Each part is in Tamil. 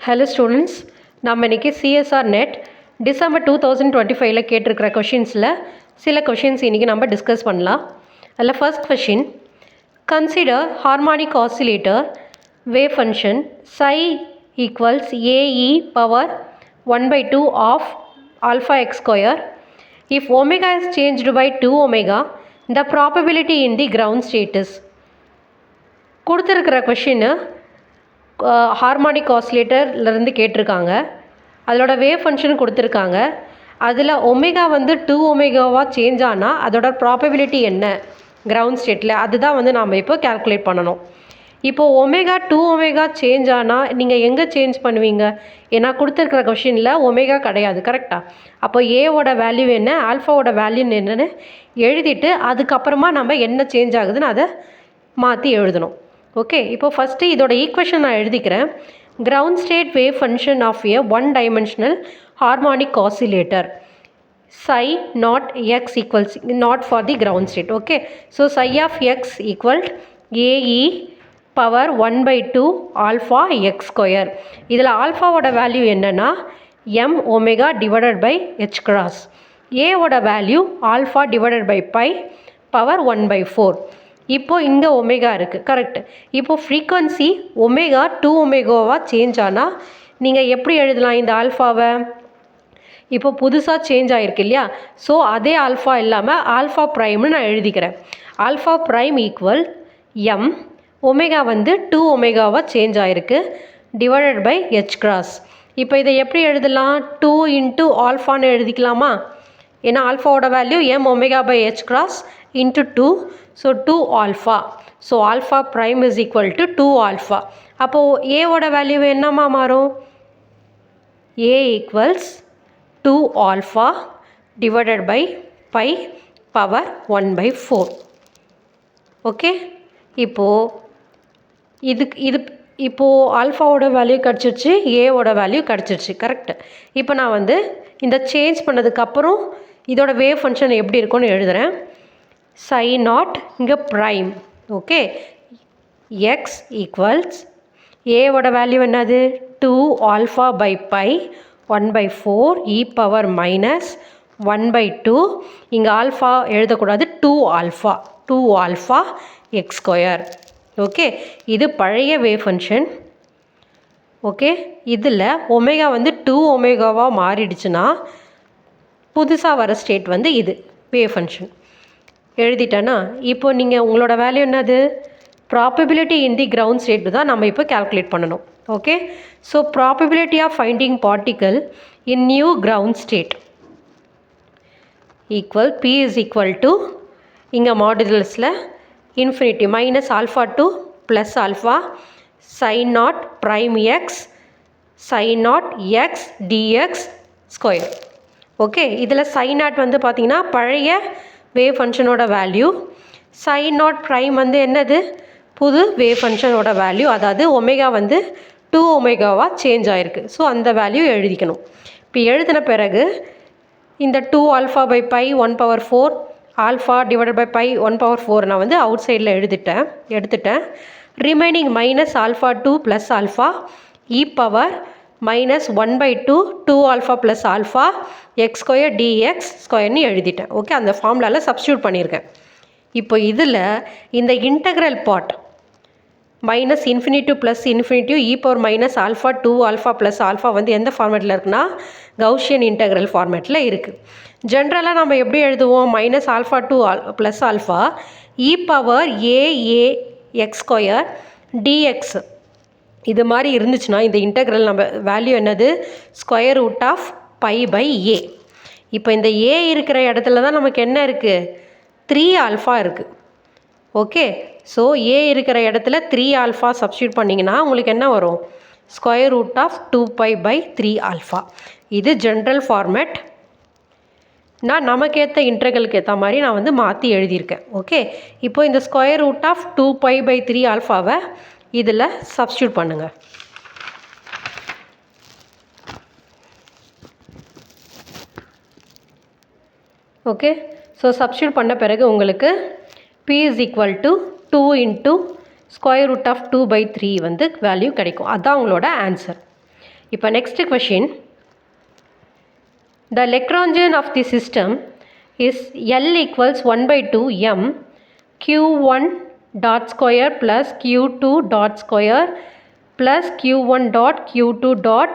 Hello students, நம்ம இன்னைக்கு CSR net டிசம்பர் 2025ல கேட்டிருக்கிற கொஷின்ஸில் சில கொஷின்ஸ் இன்றைக்கி நம்ம டிஸ்கஸ் பண்ணலாம். அதில் first question, consider harmonic oscillator wave function psi equals AE power 1/2 of alpha x square. If omega is changed by 2 omega, the probability in the ground state is. கொடுத்துருக்கிற கொஷின்னு ஹார்மானிக் ஆசிலேட்டர்லேருந்து கேட்டிருக்காங்க. அதோட வேவ் ஃபங்க்ஷன் கொடுத்துருக்காங்க. அதில் ஒமேகா வந்து 2 ஒமேகாவாக சேஞ்ச் ஆனால் அதோட ப்ராபபிலிட்டி என்ன கிரவுண்ட் ஸ்டேட்டில், அதுதான் நாம் இப்போ கேல்குலேட் பண்ணணும். இப்போது ஒமேகா 2 ஒமேகா சேஞ்ச் ஆனால் நீங்கள் எங்கே சேஞ்ச் பண்ணுவீங்க? ஏன்னா கொடுத்துருக்கிற கொஷினில் ஒமேகா கிடையாது, கரெக்டாக? அப்போ ஏவோட வேல்யூ என்ன, ஆல்ஃபாவோட வேல்யூ என்னென்னு எழுதிட்டு அதுக்கப்புறமா நம்ம என்ன சேஞ்ச் ஆகுதுன்னு அதை மாற்றி எழுதணும். ஓகே, இப்போ ஃபஸ்ட்டு இதோட ஈக்குவேஷன் நான் எழுதிக்கிறேன். Ground state wave function of a one dimensional harmonic oscillator psi not x equals not for the ground state. Okay, so psi of x equal AE power 1/2 alpha x square. இதில் ஆல்ஃபாவோட வேல்யூ என்னென்னா m omega divided by h cross. A ஓட value alpha divided by pi power 1/4. இப்போது இங்கே ஒமேகா இருக்குது, கரெக்ட்? இப்போது ஃப்ரீக்வன்சி ஒமேகா 2 ஒமேகாவாக சேஞ்ச் ஆனால் நீங்கள் எப்படி எழுதலாம் இந்த ஆல்ஃபாவை? இப்போ புதுசாக சேஞ்ச் ஆகிருக்கு இல்லையா, ஸோ அதே ஆல்ஃபா இல்லாமல் ஆல்ஃபா ப்ரைம்னு நான் எழுதிக்கிறேன். Alpha prime equal M, omega வந்து 2 ஒமேகாவாக சேஞ்ச் ஆகிருக்கு, டிவைடட் பை ஹெச் கிராஸ். இப்போ இதை எப்படி எழுதலாம்? 2 இன்ட்டு ஆல்ஃபான்னு எழுதிக்கலாமா? ஏன்னா ஆல்ஃபாவோட value m omega by H cross into 2, so 2 alpha. So alpha prime is equal to 2 alpha. அப்போது ஏவோட வேல்யூ என்னமா மாறும்? A equals 2 alpha divided by pi power 1/4. Okay, இப்போது இப்போது ஆல்ஃபாவோட வேல்யூ கிடச்சிருச்சு, ஏவோட வேல்யூ கிடச்சிருச்சு, கரெக்ட்? இப்போ நான் வந்து இந்த சேஞ்ச் பண்ணதுக்கப்புறம் இதோட வேவ் ஃபங்க்ஷன் எப்படி இருக்கும்னு எழுதுகிறேன். psi நாட் இங்கே ப்ரைம். ஓகே, எக்ஸ் ஈக்குவல்ஸ் ஏவோட வேல்யூ என்னது? 2 alpha by pi 1/4 e power minus 1/2. இங்கே ஆல்ஃபா எழுதக்கூடாது, 2 ஆல்ஃபா எக்ஸ் ஸ்கொயர். ஓகே, இது பழைய வேவ் ஃபங்க்ஷன். ஓகே, இதில் ஒமேகா வந்து 2 ஒமேகாவாக மாறிடுச்சுன்னா புதுசாக வர ஸ்டேட் வந்து இது வேவ் ஃபங்க்ஷன் எழுதிட்டேன்னா, இப்போ நீங்கள் உங்களோட வேல்யூ என்னது? Probability in the ground state தான் நம்ம இப்போ கேல்குலேட் பண்ணணும். Okay, so probability of finding particle in new ground state equal P is equal to, இங்கே மாடுலஸில் infinity minus alpha to plus alpha psi naught prime x psi naught x d x square. Okay, இதில் psi நாட் வந்து பார்த்திங்கன்னா பழைய வேவ் ஃபங்க்ஷனோட வேல்யூ, psi நாட் ப்ரைம் வந்து என்னது? புது வேவ் ஃபங்க்ஷனோட வேல்யூ, அதாவது ஒமேகா வந்து 2 ஒமேகாவாக சேஞ்ச் ஆகிருக்கு, ஸோ அந்த வேல்யூ எழுதிக்கணும். இப்போ எழுதின பிறகு இந்த 2 alpha by pi 1/4 alpha divided by pi 1/4 நான் வந்து அவுட் சைடில் எடுத்துட்டேன். Remaining minus alpha 2 plus alpha e power minus 1/2 2 alpha plus alpha x square dx ஸ்கொயர்னு எழுதிட்டேன். ஓகே, அந்த ஃபார்முலாவில் சப்ஸ்டியூட் பண்ணியிருக்கேன். இப்போ இதில் இந்த integral part minus infinity plus infinity இ power minus alpha 2 alpha plus alpha வந்து எந்த ஃபார்மேட்டில் இருக்குன்னா கவுஷியன் இன்டெக்ரல் ஃபார்மேட்டில் இருக்குது. ஜென்ரலாக நம்ம எப்படி எழுதுவோம்? Minus alpha 2 plus alpha e power a a x square d x. இது மாதிரி இருந்துச்சுன்னா இந்த இன்டெக்ரல் நம்ம வேல்யூ என்னது? Square root of pi by a. இப்போ இந்த ஏ இருக்கிற இடத்துல தான் நமக்கு என்ன இருக்குது? 3 ஆல்ஃபா இருக்குது. ஓகே, ஸோ ஏ இருக்கிற இடத்துல 3 ஆல்ஃபா சப்ஸ்டியூட் பண்ணிங்கன்னா உங்களுக்கு என்ன வரும்? Square root of 2π by 3 alpha. இது ஜென்ரல் ஃபார்மேட். நான் நமக்கேற்ற இன்டெக்ரலுக்கு ஏற்ற மாதிரி நான் வந்து மாற்றி எழுதியிருக்கேன். ஓகே, இப்போ இந்த ஸ்கொயர் ரூட் ஆஃப் 2π பை 3 ஆல்ஃபாவை இதில் சப்ஸ்டியூட் பண்ணுங்கள். ஓகே, ஸோ சப்ஸ்டியூட் பண்ண பிறகு உங்களுக்கு P is equal to 2 into square root of 2/3 வந்து வேல்யூ கிடைக்கும். அதுதான் உங்களோட ஆன்சர். இப்போ next question, the Lagrangian of the system is L equals 1 by 2 m q1 dot square plus q2 dot square plus q1 dot q2 dot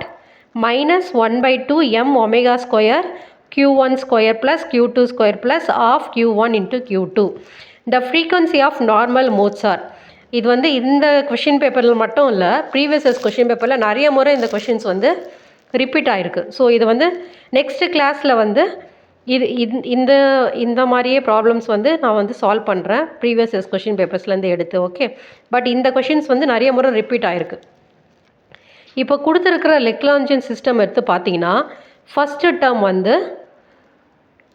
minus 1 by 2 m omega square q1 square plus q2 square plus of q1 into q2. The frequency of normal modes are. இது வந்து இந்த கொஷின் பேப்பரில் மட்டும் இல்லை, ப்ரீவியஸ் இயர்ஸ் கொஷின் பேப்பரில் நிறைய முறை இந்த கொஷின்ஸ் வந்து ரிப்பீட் ஆகிருக்கு. ஸோ இது வந்து நெக்ஸ்ட்டு கிளாஸில் வந்து இந்த இந்த மாதிரியே ப்ராப்ளம்ஸ் வந்து நான் வந்து சால்வ் பண்ணுறேன் ப்ரீவியஸ் இயர்ஸ் கொஷின் பேப்பர்ஸ்லேருந்து எடுத்து. ஓகே, பட் இந்த கொஷின்ஸ் வந்து நிறைய முறை ரிப்பீட் ஆகிருக்கு. இப்போ கொடுத்துருக்கிற லெக்ராஞ்சியன் சிஸ்டம் எடுத்து பார்த்தீங்கன்னா ஃபஸ்ட்டு டேர்ம் வந்து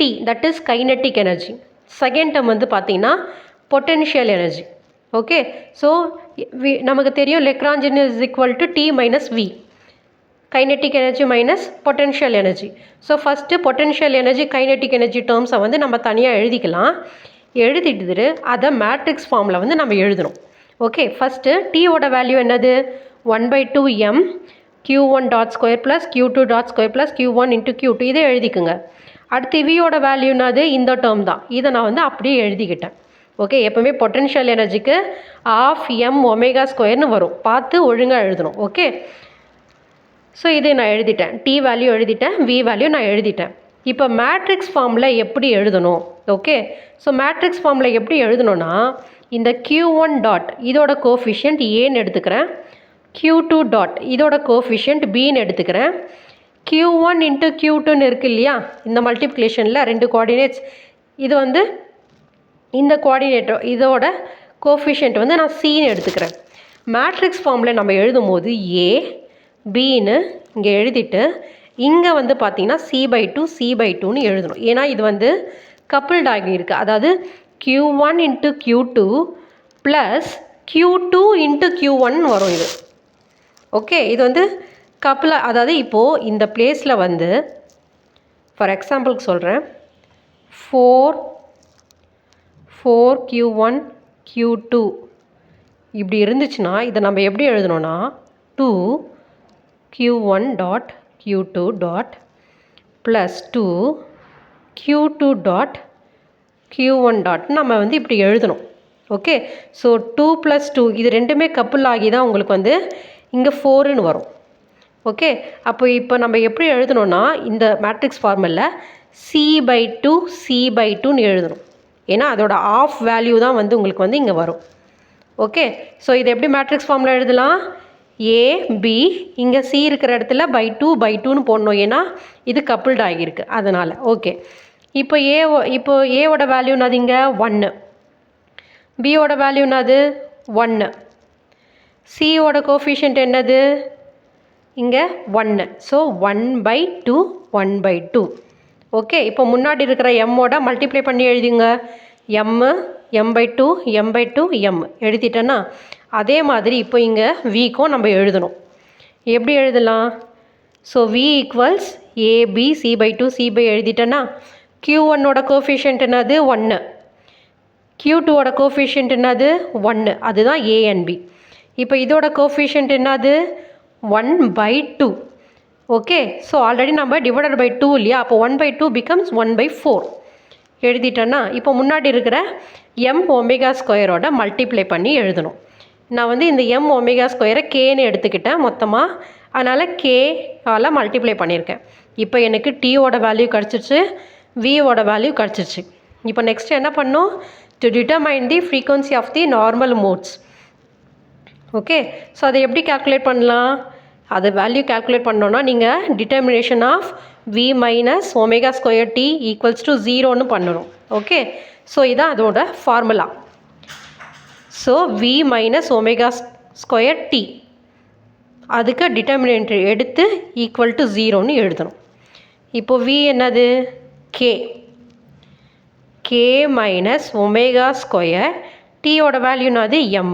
T, that is kinetic energy. Second term வந்து பார்த்தீங்கன்னா பொட்டென்ஷியல் எனர்ஜி. ஓகே, ஸோ நமக்கு தெரியும் Lagrangian is equal to T minus V, kinetic energy minus potential energy. So first potential energy kinetic energy டேர்ம்ஸை வந்து நம்ம தனியாக எழுதிக்கலாம். எழுதிட்டு அதை மேட்ரிக்ஸ் ஃபார்மில் வந்து நம்ம எழுதணும். ஓகே, ஃபஸ்ட்டு டீயோட வேல்யூ என்னது, 1 by 2 m q1 dot square plus q2 dot square plus q1 into q2, இதை எழுதிக்குங்க. அடுத்து வியோட வேல்யூனாது இந்த டேர்ம் தான், இதை நான் வந்து அப்படியே எழுதிக்கிட்டேன். ஓகே, எப்போவுமே பொட்டென்ஷியல் எனர்ஜிக்கு ஆஃப் எம் ஒமேகா ஸ்கொயர்னு வரும், பார்த்து ஒழுங்காக எழுதணும். ஓகே, ஸோ இதை நான் எழுதிட்டேன், டி வேல்யூ எழுதிட்டேன், வி வேல்யூ நான் எழுதிட்டேன். இப்போ மேட்ரிக்ஸ் ஃபார்மில் எப்படி எழுதணும்? ஓகே, ஸோ மேட்ரிக்ஸ் ஃபார்மில் எப்படி எழுதணும்னா, இந்த q1 டாட் இதோட கோஃபிஷியன்ட் ஏன்னு எடுத்துக்கிறேன், q2 டாட் இதோட கோஃபிஷியன்ட் பின்னு எடுத்துக்கிறேன், q1 இன்ட்டு q2ன்னு இருக்குது இல்லையா, இந்த மல்டிப்ளிகேஷனில் ரெண்டு கோஆர்டினேட்ஸ், இது வந்து இந்த கோஆர்டினேட்டர் இதோட கோஃபிஷியன்ட் வந்து நான் சின்னு எடுத்துக்கிறேன். மேட்ரிக்ஸ் ஃபார்மில் நம்ம எழுதும் போது ஏ பின்னு இங்கே எழுதிட்டு இங்கே வந்து பார்த்திங்கன்னா c/2 c/2ன்னு எழுதணும். ஏன்னா இது வந்து கப்புள்ட் ஆகியிருக்கு, அதாவது q1 into q2 plus q2 into q1 வரும் இது. ஓகே, இது வந்து கப்புள், அதாவது இப்போது இந்த பிளேஸில் வந்து ஃபார் எக்ஸாம்பிளுக்கு சொல்கிறேன், 4q1 q2 இப்படி இருந்துச்சுன்னா இதை நம்ம எப்படி எழுதணும்னா 2q1 dot q2 dot plus 2q2 dot q1 dot நம்ம வந்து இப்படி எழுதணும். ஓகே, ஸோ 2 + 2 இது ரெண்டுமே கப்புள் ஆகி தான் உங்களுக்கு வந்து இங்கே 4ன்னு வரும். ஓகே, அப்போ இப்போ நம்ம எப்படி எழுதணும்னா இந்த மேட்ரிக்ஸ் ஃபார்முலில் c/2 c/2ன்னு எழுதணும். ஏன்னா அதோட ஆஃப் வேல்யூ தான் வந்து உங்களுக்கு வந்து இங்கே வரும். ஓகே, ஸோ இது எப்படி மேட்ரிக்ஸ் ஃபார்மில் எழுதலாம், ஏ பி இங்கே சி இருக்கிற இடத்துல /2/2ன்னு போடணும், ஏன்னா இது கப்புள்ட் ஆகியிருக்கு அதனால். ஓகே, இப்போ ஏவோட வேல்யூனாது இங்கே 1, பியோட வேல்யூனாது 1, சியோட கோஃபிஷியன்ட் என்னது இங்கே 1, ஸோ 1/2 1/2. ஓகே, இப்போ முன்னாடி இருக்கிற எம்மோட மல்டிப்ளை பண்ணி எழுதிங்க, m/2 m/2 m எழுதிட்டேன்னா அதே மாதிரி இப்போ இங்கே விக்கும் நம்ம எழுதணும். எப்படி எழுதலாம், so v equals a b c/2 c/, எழுதிட்டேன்னா q1ஓட கோஃபிஷியன்ட் என்னது 1, q2ஓட கோஃபிஷியன்ட் என்னது 1, அதுதான் a and b. இப்போ இதோட கோஃபிஷியன்ட் என்னது 1/2. ஓகே, ஸோ ஆல்ரெடி நம்ம டிவைடட் பை 2 இல்லையா, அப்போ 1/2 பிகம்ஸ் 1/4 எழுதிட்டேன்னா இப்போ முன்னாடி இருக்கிற எம் ஒமேகா ஸ்கொயரோட மல்டிப்ளை பண்ணி எழுதணும். நான் வந்து இந்த எம் ஒமேகா ஸ்கொயரை கேன்னு எடுத்துக்கிட்டேன் மொத்தமாக, அதனால் கேவால் மல்டிப்ளை பண்ணியிருக்கேன். இப்போ எனக்கு டீயோட வேல்யூ கிடச்சிருச்சு, வியோட வேல்யூ கிடச்சிருச்சு. இப்போ நெக்ஸ்ட் என்ன பண்ணோம், to determine the frequency of the normal modes. Okay, so அதை எப்படி கால்குலேட் பண்ணலாம், அது வேல்யூ கால்குலேட் பண்ணோன்னா நீங்கள் determination of v minus omega square T equals to 0ன்னு பண்ணணும். ஓகே, ஸோ இதான் அதோட formula. So v minus omega square T அதுக்கு டிட்டர்மினேட் எடுத்து ஈக்குவல் டு 0ன்னு எழுதணும். இப்போது v என்னது k மைனஸ் ஒமேகா ஸ்கொயர் டீயோட வேல்யூனாது m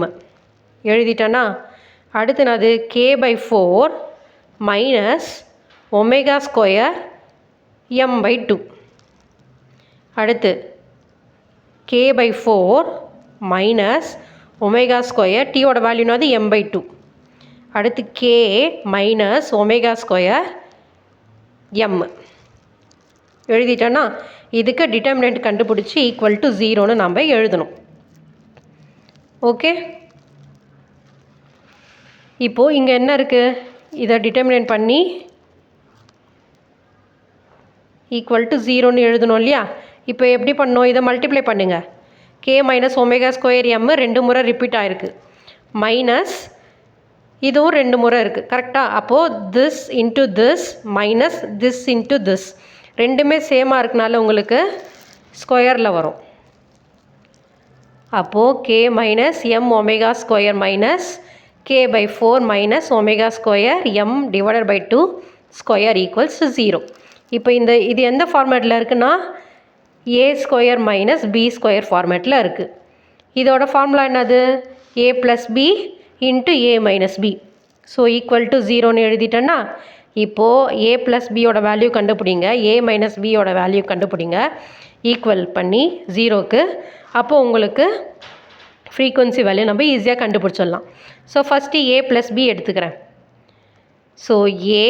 எழுதிட்டேன்னா அடுத்துனாது k/4 minus omega square m/2. அடுத்து k/4 மைனஸ் ஒமேகா ஸ்கொயர் டீயோட வேல்யூனாது m/2. அடுத்து K minus omega square M எழுதிட்டோன்னா இதுக்கு டிட்டர்மினன்ட் கண்டுபிடிச்சி ஈக்குவல் டு 0ன்னு நம்ம எழுதணும். ஓகே, இப்போது இங்கே என்ன இருக்குது, இதை டிட்டர்மினன்ட் பண்ணி ஈக்குவல் டு 0ன்னு எழுதணும் இல்லையா. இப்போ எப்படி பண்ணோம், இதை மல்டிப்ளை பண்ணுங்கள். K minus omega square M 2 முறை ரிப்பீட் ஆகிருக்கு, மைனஸ் இதுவும் 2 முறை இருக்குது கரெக்டாக. அப்போது this into this minus this into this ரெண்டுமே சேமாக இருக்கனால உங்களுக்கு ஸ்கொயரில் வரும். அப்போது K minus M omega square minus K by 4 minus omega square M divided by 2 square equals to 0. இப்போ இது எந்த ஃபார்மேட்டில் இருக்குன்னா A square minus B square ஃபார்மேட்டில் இருக்குது. இதோட ஃபார்முலா என்னது, A plus B into A minus B. So equal to 0ன்னு எழுதிட்டேன்னா இப்போது ஏ ப்ளஸ் பியோட வேல்யூ கண்டுபிடிங்க, ஏ மைனஸ் பியோட வேல்யூ கண்டுபிடிங்க, ஈக்குவல் பண்ணி 0க்கு. அப்போது உங்களுக்கு ஃப்ரீக்வன்சி வேல்யூ நம்ம ஈஸியாக கண்டுபிடிச்சிடலாம். So first A plus B எடுத்துக்கிறேன். So A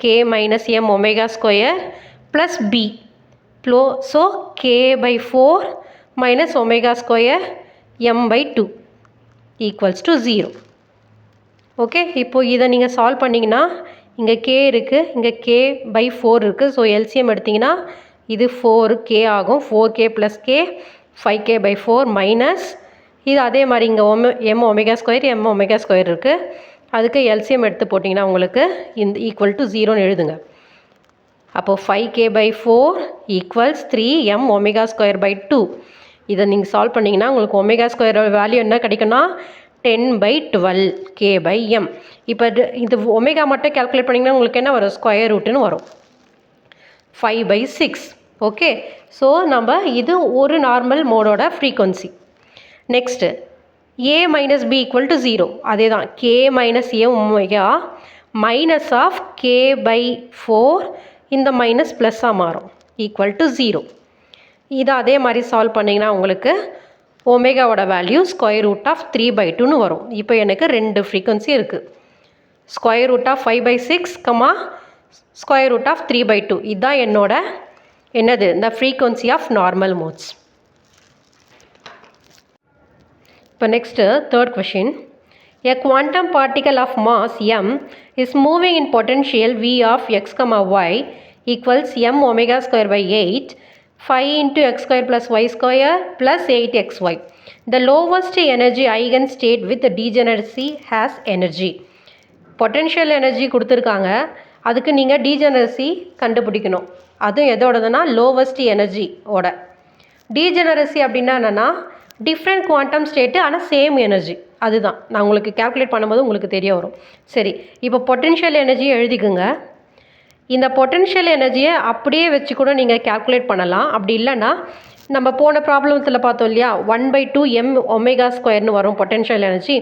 K minus M omega square plus B so K by 4 minus omega square M by 2 equals to 0. Okay, இப்போது இதை நீங்கள் சால்வ் பண்ணிங்கன்னா இங்கே கே இருக்குது, இங்கே கே பை 4 இருக்குது. ஸோ எல்சிஎம் எடுத்திங்கன்னா இது 4k ஆகும். 4k plus K 5k by 4 minus இது அதே மாதிரி இங்கே எம் ஒமேகா ஸ்கொயர் இருக்குது. அதுக்கு எல்சிஎம் எடுத்து போட்டிங்கன்னா உங்களுக்கு இந்த ஈக்குவல் டு 0ன்னு எழுதுங்க. அப்போது 5k by 4 equals 3m omega square by 2. இதை நீங்கள் சால்வ் பண்ணிங்கன்னா உங்களுக்கு ஒமேகா ஸ்கொயர் வேல்யூ என்ன கிடைக்குன்னா 10 பை 12 k பை m. இப்போ இது ஒமேகா மட்டும் கேல்குலேட் பண்ணிங்கன்னா உங்களுக்கு என்ன வரும், ஸ்கொயர் ரூட்டுன்னு வரும் 5 பை 6. ஓகே, ஸோ நம்ம இது ஒரு நார்மல் மோடோட frequency. Next A minus B equal to 0. அதே தான் K minus A omega minus of K by 4 இந்த மைனஸ் ப்ளஸ்ஸாக மாறும் ஈக்குவல் டு 0. இதை அதே மாதிரி சால்வ் பண்ணிங்கன்னா உங்களுக்கு ஒமேகாவோட value square root of 3 by 2ன்னு வரும். இப்போ எனக்கு 2 ஃப்ரீக்வன்சி இருக்குது, square root of 5 by 6 square root of 3 by 2. இதுதான் என்னோட என்னது இந்த ஃப்ரீக்வன்சி ஆஃப் நார்மல் மோட்ஸ். இப்போ next third question. A quantum particle of mass m is moving in potential v of x, y equals m omega square by 8, 5 into x square plus y square plus 8xy. The lowest energy eigenstate with degeneracy has energy. Potential energy கொடுத்துருக்காங்க, அதுக்கு நீங்கள் டீஜெனரசி கண்டுபிடிக்கணும். அதுவும் எதோடதுன்னா லோவஸ்ட் எனர்ஜியோட. டீஜெனரசி அப்படின்னா என்னென்னா டிஃப்ரெண்ட் குவாண்டம் ஸ்டேட்டு ஆனால் சேம் எனர்ஜி. அதுதான் நான் உங்களுக்கு கேல்குலேட் பண்ணும்போது உங்களுக்கு தெரிய வரும். சரி, இப்போ பொட்டென்ஷியல் எனர்ஜியை எழுதிக்குங்க. இந்த பொட்டென்ஷியல் எனர்ஜியை அப்படியே வச்சு கூட நீங்கள் கேல்குலேட் பண்ணலாம். அப்படி இல்லைன்னா நம்ம போன ப்ராப்ளத்தில் பார்த்தோம் இல்லையா, 1/2 m ஒமேகா ஸ்கொயர்னு வரும் பொட்டென்ஷியல் எனர்ஜி.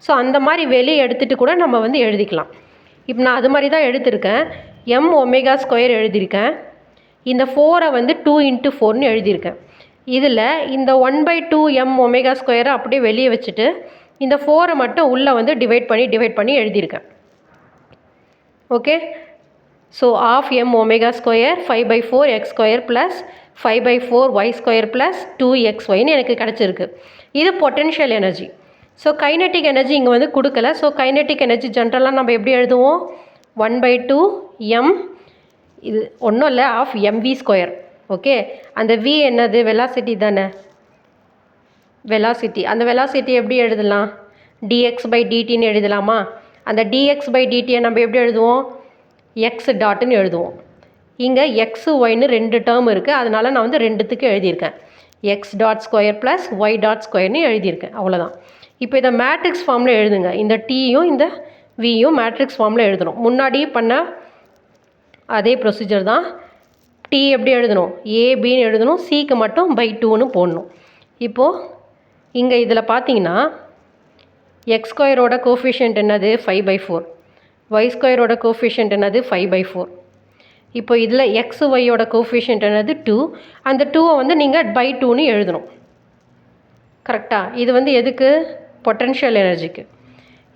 ஸோ அந்த மாதிரி வெளியே எடுத்துகிட்டு கூட நம்ம வந்து எழுதிக்கலாம். இப்போ நான் அது மாதிரி தான் எடுத்திருக்கேன். m ஒமேகா ஸ்கொயர் எழுதியிருக்கேன். இந்த 4ஐ வந்து 2 into 4ன்னு எழுதியிருக்கேன். இதில் இந்த 1/2 m ஒமேகா ஸ்கொயரை அப்படியே வெளியே வச்சுட்டு இந்த 4ஐ மட்டும் உள்ளே வந்து டிவைட் பண்ணி எழுதியிருக்கேன். Okay, so of m omega square 5/4 x square plus 5/4 y square plus 2xyன்னு எனக்கு கிடச்சிருக்கு. இது potential energy. So kinetic energy இங்கே வந்து கொடுக்கல. ஸோ கைனெட்டிக் எனர்ஜி ஜென்ரலாக நம்ம எப்படி எழுதுவோம், 1/2 m இது ஒன்றும் இல்லை ஆஃப் mv ஸ்கொயர். ஓகே, அந்த v என்னது வெலாசிட்டி தானே, வெலாசிட்டி. அந்த வெலாசிட்டி எப்படி எழுதலாம், dx பை dtன்னு எழுதலாமா. அந்த dx பை dtயை நம்ம எப்படி எழுதுவோம், x டாட்டுன்னு எழுதுவோம். இங்கே x yன்னு 2 டேர்ம் இருக்குது, அதனால் நான் வந்து 2த்துக்கு எழுதியிருக்கேன். x dot square plus y dot ஸ்கொயர்னு எழுதியிருக்கேன். அவ்வளோதான். இப்போ இதை மேட்ரிக்ஸ் ஃபார்மில் எழுதுங்க. இந்த tயும் இந்த vயும் மேட்ரிக்ஸ் ஃபார்மில் எழுதணும். முன்னாடி பண்ண அதே ப்ரொசீஜர் தான். t எப்படி எழுதணும், ஏபின்னு எழுதணும், சிக்கு மட்டும் பை 2ன்னு போடணும். இப்போது இங்கே இதில் பார்த்தீங்கன்னா எக்ஸ் ஸ்கொயரோட கோஃபிஷியன்ட் என்னது 5/4, y ஸ்கொயரோட கோஃபிஷியன்ட் என்னது 5/4. இப்போ இதில் எக்ஸ் ஒய்யோட கோஃபிஷியன்ட் என்னது 2. அந்த 2ஐ வந்து நீங்கள் பை 2ன்னு எழுதணும். கரெக்டாக. இது வந்து எதுக்கு, பொட்டென்ஷியல் எனர்ஜிக்கு.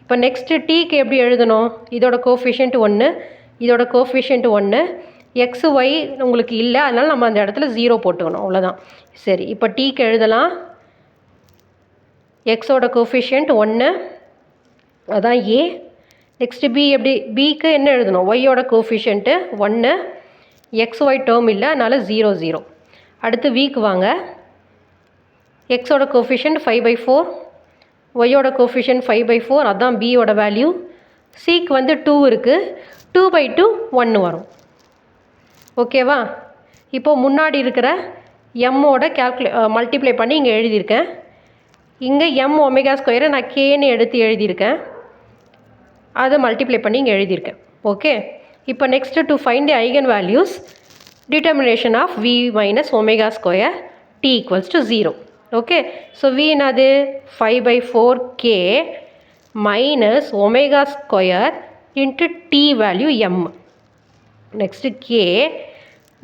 இப்போ நெக்ஸ்ட்டு டீக்கு எப்படி எழுதணும்? இதோட கோஎஃபிஷியன்ட் 1, இதோட கோஎஃபிஷியன்ட் 1, எக்ஸ் ஒய் உங்களுக்கு இல்லை, அதனால் நம்ம அந்த இடத்துல 0 போட்டுக்கணும், அவ்வளோதான். சரி, இப்போ டீக்கு எழுதலாம். எக்ஸோட கோஎஃபிஷியன்ட் 1, அதான் ஏ. நெக்ஸ்ட்டு பி எப்படி? பிக்கு என்ன எழுதணும்? ஒய்யோட கோஎஃபிஷியன்ட்டு 1, எக்ஸ் ஒய் டேர்ம் இல்லை, அதனால் 0 0. அடுத்து விக்கு வாங்க. எக்ஸோட கோஎஃபிஷியன்ட் 5/4, ஒய்யோட கோஎஃபிஷியன்ட் 5/4, அதான் பியோட வேல்யூ. சிக்கு வந்து 2 இருக்குது, 2/2 1 வரும். ஓகேவா? இப்போது முன்னாடி இருக்கிற எம்மோட மல்டிப்ளை பண்ணி இங்கே எழுதியிருக்கேன். இங்கே எம் ஒமேகா ஸ்கொயரை நான் கேன்னு எடுத்து எழுதியிருக்கேன், அதை மல்டிப்ளை பண்ணி இங்கே எழுதியிருக்கேன். ஓகே, இப்போ next to find the eigen values, determination of V minus omega square T equals to 0. Okay, so V என்னது? 5/4k minus omega square into T value M. Next K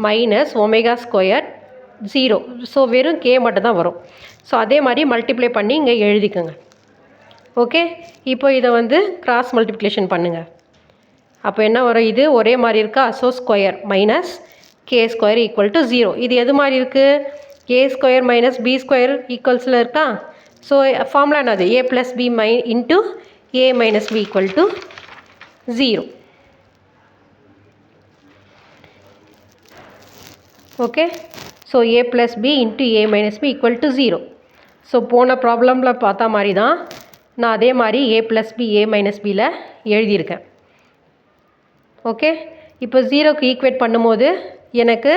minus omega square 0. So வெறும் கே மட்டும் தான் வரும். ஸோ அதே மாதிரி மல்டிப்ளை பண்ணி இங்கே எழுதிக்கோங்க. ஓகே, இப்போ இதை வந்து கிராஸ் மல்டிப்ளிகேஷன் பண்ணுங்கள். அப்போ என்ன வரும்? இது ஒரே மாதிரி இருக்கா? So square minus K square equal to 0. இது எது மாதிரி இருக்குது? A square minus B square ஈக்குவல்ஸில் இருக்கா? ஸோ ஃபார்முலா என்னது? A plus B into A minus B equal to 0. Okay, so A plus B into A minus B equal to 0. So போன ப்ராப்ளமில் பார்த்தா மாதிரி தான் நான் அதே மாதிரி A plus B A minus பியில் எழுதியிருக்கேன். ஓகே, இப்போ 0க்கு ஈக்குவேட் பண்ணும்போது எனக்கு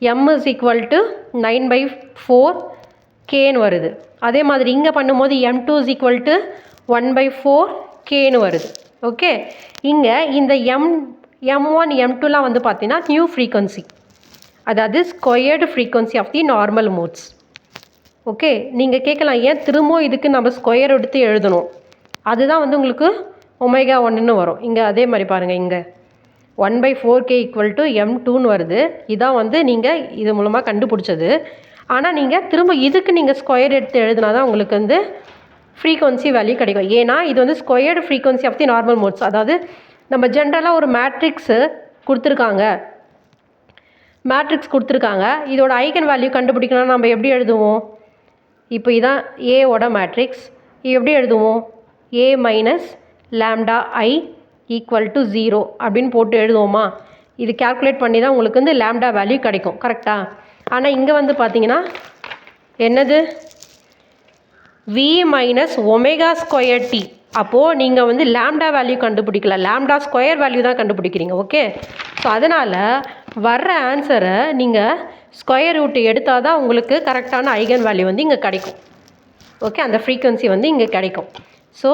எம் இஸ் ஈக்குவல் டு 9/4kன்னு வருது. அதே மாதிரி இங்கே பண்ணும்போது m2 இஸ் ஈக்குவல் டு 1/4kன்னு வருது. ஓகே, இங்கே இந்த m1 m2லாம் வந்து பார்த்தீங்கன்னா நியூ ஃப்ரீக்வன்சி, அதாவது squared frequency of the normal modes. Okay, நீங்கள் கேட்கலாம் ஏன் திரும்பவும் இதுக்கு நம்ம ஸ்கொயர் எடுத்து எழுதணும்? அதுதான் வந்து உங்களுக்கு ஒமேகா 1ன்னு வரும். இங்கே அதே மாதிரி பாருங்கள், இங்கே 1/4k ஈக்குவல் டு m2ன்னு வருது. இதான் வந்து நீங்கள் இது மூலமாக கண்டுபிடிச்சது. ஆனால் நீங்கள் திரும்ப இதுக்கு நீங்கள் ஸ்கொயர் எடுத்து எழுதினா தான் உங்களுக்கு வந்து ஃப்ரீக்வன்சி வேல்யூ கிடைக்கும். ஏன்னா இது வந்து squared frequency of the normal modes. அதாவது நம்ம ஜென்ரலாக ஒரு மேட்ரிக்ஸு கொடுத்துருக்காங்க, இதோட ஐகன் வேல்யூ கண்டுபிடிக்கணும்னா நம்ம எப்படி எழுதுவோம்? இப்போ இதான் ஏவோட மேட்ரிக்ஸ். இது எப்படி எழுதுவோம்? A minus lambda I equal to 0 அப்படின்னு போட்டு எழுதுவோமா? இது கேல்குலேட் பண்ணி தான் உங்களுக்கு வந்து லேம்டா வேல்யூ கிடைக்கும், கரெக்டாக? ஆனால் இங்கே வந்து பார்த்தீங்கன்னா என்னது? V minus omega square T. அப்போது நீங்கள் வந்து லேம்டா வேல்யூ கண்டுபிடிக்கல, லேம்டா ஸ்கொயர் வேல்யூ தான் கண்டுபிடிக்கிறீங்க. ஓகே, ஸோ அதனால் வர்ற ஆன்சரை நீங்கள் ஸ்கொயர் ரூட் எடுத்தால் தான் உங்களுக்கு கரெக்டான ஐகன் வேல்யூ வந்து இங்கே கிடைக்கும். ஓகே, அந்த ஃப்ரீக்வன்சி வந்து இங்கே கிடைக்கும். ஸோ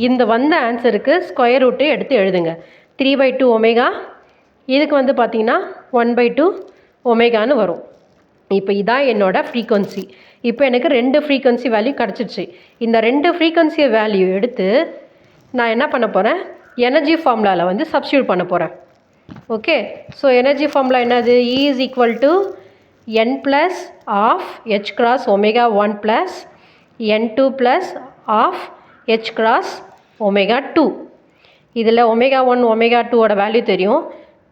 இந்த வந்த ஆன்சருக்கு ஸ்கொயர் ரூட்டு எடுத்து எழுதுங்க. 3/2 ஒமேகா, இதுக்கு வந்து பார்த்தீங்கன்னா 1/2 ஒமேகான்னு வரும். இப்போ இதான் என்னோடய ஃப்ரீக்வன்சி. இப்போ எனக்கு 2 ஃப்ரீக்வன்சி வேல்யூ கிடச்சிருச்சு. இந்த 2 ஃப்ரீக்வன்சி வேல்யூ எடுத்து நான் என்ன பண்ண போகிறேன்? எனர்ஜி ஃபார்முலாவில் வந்து சப்ஸ்டியூட் பண்ண போகிறேன். ஓகே, ஸோ எனர்ஜி ஃபார்முலா என்னது? E is equal to n plus of h cross omega 1 plus n2 plus of h cross omega 2. இதில் omega 1 omega 2ஓட வேல்யூ தெரியும்.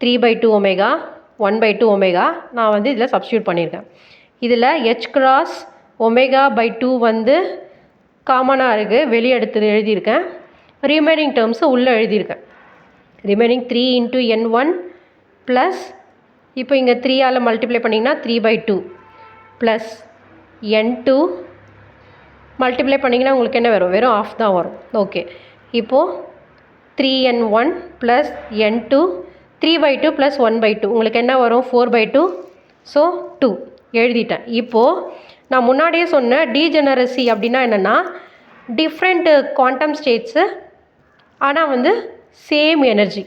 3/2 omega 1/2 omega நான் வந்து இதில் சப்ஸ்டியூட் பண்ணியிருக்கேன். இதில் h cross omega by 2 வந்து காமனாக இருக்குது, வெளியே எடுத்து எழுதியிருக்கேன். ரிமைனிங் டேர்ம்ஸை உள்ளே எழுதியிருக்கேன். ரிமைனிங் 3 into n1 ப்ளஸ் இப்போ இங்கே 3ஆல் மல்டிப்ளை பண்ணிங்கன்னா 3/2 ப்ளஸ் n2 மல்டிப்ளை பண்ணிங்கன்னா உங்களுக்கு என்ன வரும்? வெறும் ஆஃப் தான் வரும். ஓகே, இப்போது 3n1 ப்ளஸ் n2 3/2 ப்ளஸ் 1/2 உங்களுக்கு என்ன வரும்? 4/2. ஸோ 2 எழுதிட்டேன். இப்போது நான் முன்னாடியே சொன்ன டீஜெனரசி அப்படின்னா என்னென்னா டிஃப்ரெண்ட் குவாண்டம் ஸ்டேட்ஸு ஆனால் வந்து சேம் எனர்ஜி.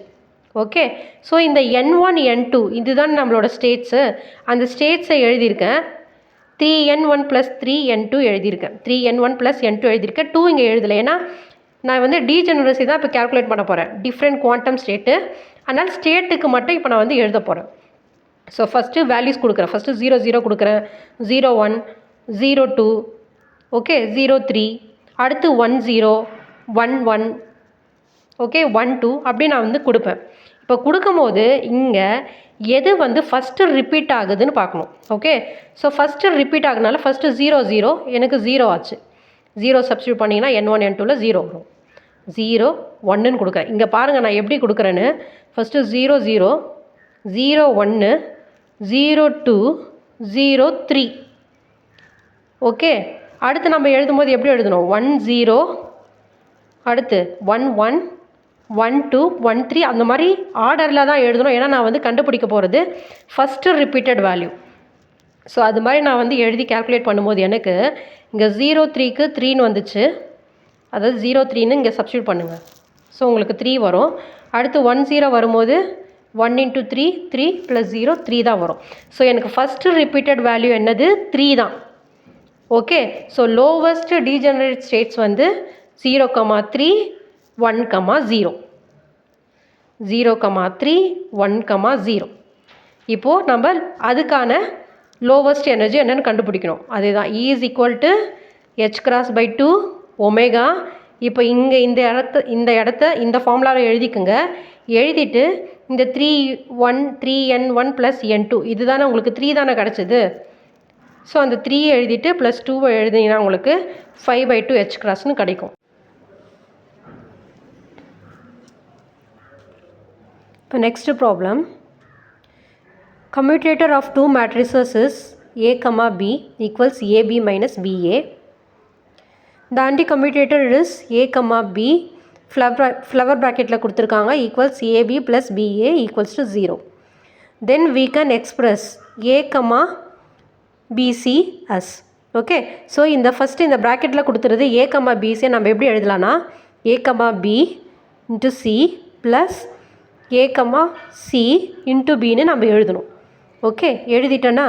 ஓகே, ஸோ இந்த n1 n2 இதுதான் நம்மளோட ஸ்டேட்ஸு. அந்த ஸ்டேட்ஸை எழுதியிருக்கேன். 3n1 ப்ளஸ் 3n2 எழுதியிருக்கேன். 3n1 ப்ளஸ் n2 எழுதியிருக்கேன். 2 இங்கே எழுதலை, ஏன்னா நான் வந்து டீஜெனரசி தான் இப்போ கேல்குலேட் பண்ண போகிறேன். டிஃப்ரெண்ட் குவாண்டம் ஸ்டேட்டு, அதனால் ஸ்டேட்டுக்கு மட்டும் இப்போ நான் வந்து எழுத போகிறேன். ஸோ ஃபஸ்ட்டு வேல்யூஸ் கொடுக்குறேன். ஃபஸ்ட்டு 0 0 கொடுக்குறேன், 01 02 ஓகே 03, அடுத்து 10 11 ஓகே 1 2 அப்படி நான் வந்து கொடுப்பேன். இப்போ கொடுக்கும்போது இங்கே எது வந்து ஃபஸ்ட்டு ரிப்பீட் ஆகுதுன்னு பார்க்கணும். ஓகே, ஸோ ஃபஸ்ட்டு ரிப்பீட் ஆகுனால ஃபஸ்ட்டு 0 0 எனக்கு 0 ஆச்சு. 0 சப்ஸ்டியூட் பண்ணிங்கன்னா n1 n2ல் 0 வரும். 0 1ன்னு கொடுக்குறேன். இங்கே பாருங்கள் நான் எப்படி கொடுக்குறேன்னு. ஃபஸ்ட்டு 0 0 0 1 0 2 0 3. ஓகே, அடுத்து நம்ம எழுதும்போது எப்படி எழுதணும்? 1 0 அடுத்து 1 1 1 2 1 3 அந்த மாதிரி ஆர்டரில் தான் எழுதணும். ஏன்னா நான் வந்து கண்டுபிடிக்க போகிறது ஃபஸ்ட்டு ரிப்பீட்டட் வேல்யூ. ஸோ அது மாதிரி நான் வந்து எழுதி கேல்குலேட் பண்ணும்போது எனக்கு இங்கே 0 3க்கு 3ன்னு வந்துச்சு. அதாவது 0 3ன்னு இங்கே சப்ஸ்டியூட் பண்ணுங்கள். ஸோ உங்களுக்கு 3 வரும். அடுத்து 1 0 வரும்போது 1 × 3 3 + 0 3 தான் வரும். ஸோ எனக்கு ஃபஸ்ட்டு ரிப்பீட்டட் வேல்யூ என்னது? 3 தான். Okay, so lowest degenerate states வந்து 0 3 1 0 0 3 1 0. இப்போது நம்ம அதுக்கான லோவஸ்ட் எனர்ஜி என்னென்னு கண்டுபிடிக்கணும். அதுதான் E = h×2 ஒமேகா. இப்போ இங்கே இந்த இடத்த இந்த ஃபார்முலாவில் எழுதிக்குங்க. எழுதிட்டு இந்த 3 3n1 + n2 இது தானே உங்களுக்கு 3 தானே கிடச்சிது. ஸோ அந்த 3 எழுதிட்டு +2 எழுதிங்கன்னா உங்களுக்கு 5/2 h×ன்னு கிடைக்கும். இப்போ next problem. Commutator of two matrices is A, B equals AB minus BA. The anti-commutator is A, B flower bracketல கொடுத்துருக்காங்க equals AB plus BA equals to 0. Then we can express A, BC as. Okay, so இந்த ஃபஸ்ட்டு இந்த ப்ராக்கெட்டில் கொடுத்துருது A, BC நம்ம எப்படி எழுதலாம்னா A, B into C plus A, C into Bன்னு நம்ம எழுதணும். ஓகே, எழுதிட்டோன்னா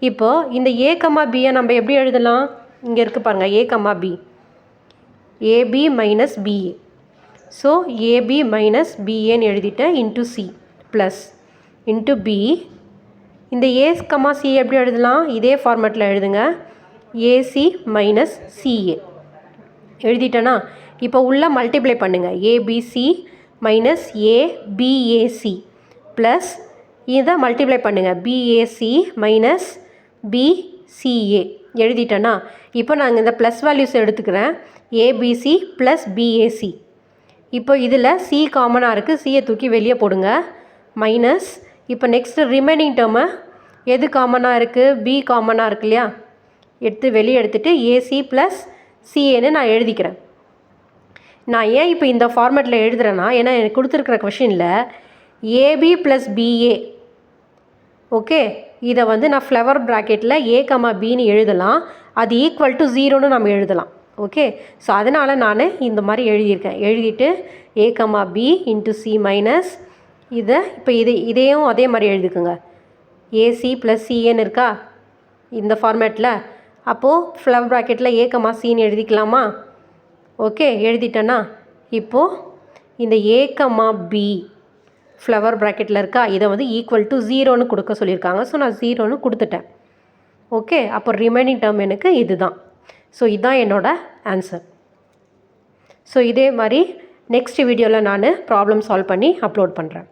இப்போது இந்த A, Bயை நம்ம எப்படி எழுதலாம்? இங்கே இருக்குது பாருங்கள் A, B AB minus BA. So AB minus BAன்னு எழுதிட்டேன் into C plus into B. இந்த A, C எப்படி எழுதலாம்? இதே ஃபார்மேட்டில் எழுதுங்க. AC minus CA எழுதிட்டேன்னா இப்போ உள்ள மல்டிப்ளை பண்ணுங்கள். ABC minus ABAC ப்ளஸ் இதை மல்டிப்ளை பண்ணுங்கள். BAC minus BCA எழுதிட்டேன்னா இப்போ நாங்கள் இந்த ப்ளஸ் வேல்யூஸ் எடுத்துக்கிறேன். ABC plus BAC. இப்போ இதில் C காமனாக இருக்குது. சியை தூக்கி வெளியே போடுங்க. மைனஸ் இப்போ நெக்ஸ்ட்டு ரிமைனிங் டேர்மை எது காமனாக இருக்குது? B காமனாக இருக்கு இல்லையா? எடுத்து வெளியே எடுத்துகிட்டு AC ப்ளஸ் CAன்னு நான் எழுதிக்கிறேன். நான் ஏன் இப்போ இந்த ஃபார்மேட்டில் எழுதுகிறேன்னா ஏன்னா எனக்கு கொடுத்துருக்குற கொஷினில் AB ப்ளஸ் BA. ஓகே, இதை வந்து நான் ஃப்ளவர் ப்ராக்கெட்டில் A, Bன்னு எழுதலாம். அது ஈக்குவல் டு 0ன்னு நம்ம எழுதலாம். ஓகே, ஸோ அதனால் நான் இந்த மாதிரி எழுதியிருக்கேன். எழுதிட்டு A, B into C minus இதை இப்போ இதையும் அதே மாதிரி எழுதிக்குங்க. AC ப்ளஸ் CAன்னு இருக்கா இந்த ஃபார்மேட்டில். அப்போது ஃப்ளவர் ப்ராக்கெட்டில் A, Cன்னு எழுதிக்கலாமா? ஓகே, எழுதிட்டேன்னா இப்போது இந்த A, B ஃப்ளவர் ப்ராக்கெட்டில் இருக்கா இதை வந்து ஈக்குவல் டு 0ன்னு கொடுக்க சொல்லியிருக்காங்க. ஸோ நான் 0ன்னு கொடுத்துட்டேன். ஓகே, அப்போ ரிமைனிங் டேர்ம் எனக்கு இது தான். ஸோ இதுதான் என்னோடய ஆன்சர். ஸோ இதே மாதிரி நெக்ஸ்ட் வீடியோவில் நான் ப்ராப்ளம் சால்வ் பண்ணி அப்லோட் பண்ணுறேன்.